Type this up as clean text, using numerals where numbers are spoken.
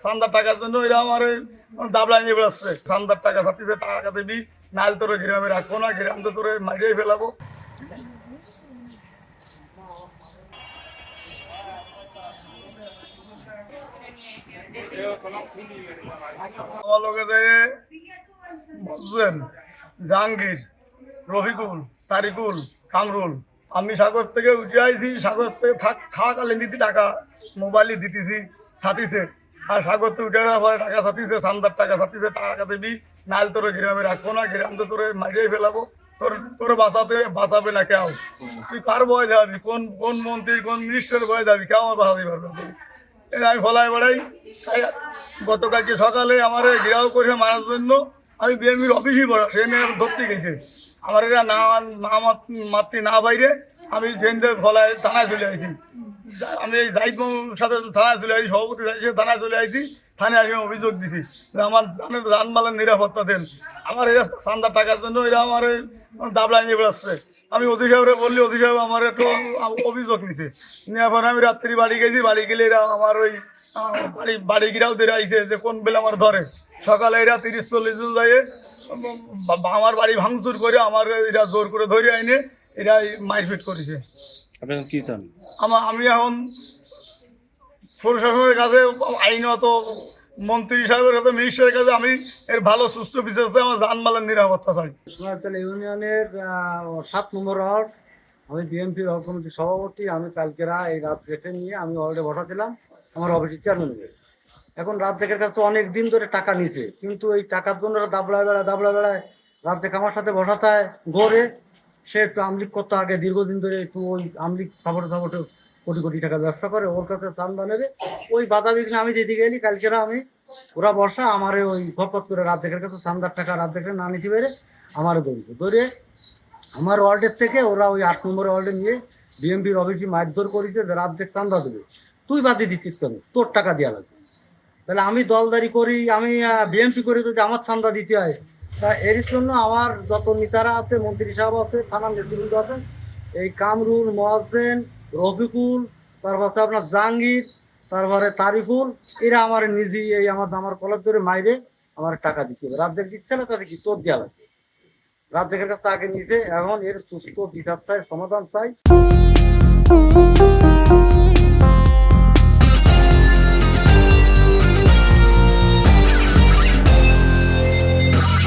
চান্দার টাকার জন্য এরা আমার দাবলা নিয়ে বেড়াচ্ছে। চান্দার টাকা ছাড়তেছে, টাকা দিবি, নাইল তোরে গ্রামে রাখবো না, গ্রাম তো তোরে মারিয়ে ফেলাবো। আমার লোকে যে বুঝলেন জাহাঙ্গীর, রফিকুল, তারিকুল, কামরুল, আমি সাগর থেকে উঠে আইছি, সাগর থেকে থাকাকালীন দিতে টাকা মোবাইলে দিতেছি ছাতিছে, আর সাগর থেকে উঠে আসার পরে টাকা ছাতিছে, চান্দার টাকা ছাতিছে, টাকা দিবি, নাইল তোরে গ্রামে রাখবো না, গ্রাম তো তোরে মারিয়ে ফেলাবো, তোর বাঁচাবে না কেউ। তুই কার ভয় যাবি, কোন কোন মন্ত্রী কোন মিনিস্টার ভয় যাবি, কেউ আমার বাঁচাতে পারবে না। আমি ফলাই বেড়াই। গতকালকে সকালে আমার ঘেরাও করে মারার জন্য আমি বিএমপির অফিসই বড় ট্রেনে ধরতে গেছে, আমার এরা না মাতৃ না বাইরে আমি ট্রেন দিয়ে ফলায় থানায় চলে আসি। আমি এই জাহিদ মামুর সাথে থানায় চলে আসি, সভাপতি থানায় চলে আসি। থানায় আসে অভিযোগ দিছি যে আমার যানবাহনের নিরাপত্তা দেন। আমার এরা চান্দার টাকার জন্য এরা আমার দাবলা নিয়ে বেড়াচ্ছে। আমি অতি সাহেবরে বললি, অতি সাহেব আমার একটু অভিযোগ নিছে। নেওয়ার পর আমি রাত্রি বাড়ি গেছি, বাড়ি গেলে এরা আমার ওই বাড়ি গিরাও ধরে আইসে যে কোন বেলা আমার ধরে। সকালে এরা 30-40 জন যায় আমার বাড়ি ভাঙচুর করে আমার এরা জোর করে ধরে আইনে এরা মারপিট করেছে। কি চান? আমি এখন প্রশাসনের কাছে, আইনত মন্ত্রী সাহেবের কাছে, মিনিস্টারের কাছে আমি এর ভালো সুস্থ বিচার চাই, আমার জানমালের নিরাপত্তা চাই। সোনারতলা ইউনিয়নের 7 নম্বর ওয়ার্ড, আমি বিএনপির ওয়ার্ড কমিটির সভাপতি। আমি কালকেরা এই রাত জেঠে নিয়ে আমি ওয়ার্ডে বসাছিলাম আমার অফিসের চেয়ারম্যানের। এখন রাত জেকের কাছে অনেক দিন ধরে টাকা নিছে, কিন্তু এই টাকার জন্য দাবলা বেড়ায় রাত জেকে আমার সাথে বসাতায় ঘরে। সে একটু আমলিক করতে আগে দীর্ঘদিন ধরে একটু ওই আমলিক সাপোর্টে কোটি কোটি টাকা ব্যবসা করে, ওর কাছে চান্দা নেবে। ওই বাধা বিঘ্নে আমি যেদিকে গেলি কালকেরা আমি ওরা বর্ষা আমারে ওই ফটফট করে রাত জেকের কাছে চান্দার টাকা রাত জেকে না নিতে পেরে আমারও ধরে আমার ওয়ার্ডের থেকে ওরা ওই 8 নম্বর ওয়ার্ডে নিয়ে বিএমপির অফিসে মারধর করেছে যে রাত জেক চান্দা দেবে, তুই বাদে দিচ্ছিস কেন, তোর টাকা দেওয়া লাগবে। তাহলে আমি দলদারি করি, আমি বিএমপি করি, যদি আমার চান্দা দিতে হয়। তা এর জন্য আমার যত নেতারা আছে, মন্ত্রী সাহেব আছে, থানার নেতৃবৃন্দ আছে, এই কামরুল, মোয়াজ্জেম, রফিকুল, তারপর আপনার জাহাঙ্গীর, তারপরে তারিফুল, এরা আমার নিজেই এই আমার কলার ধরে মাইরে আমার টাকা দিতে হবে। রাত জেক দিচ্ছে না, তাদের কি তোর দেওয়া লাগবে। রাত জেকের কাছে আগে নিচে, এখন এর সুস্থ বিচার চাই, সমাধান চাই।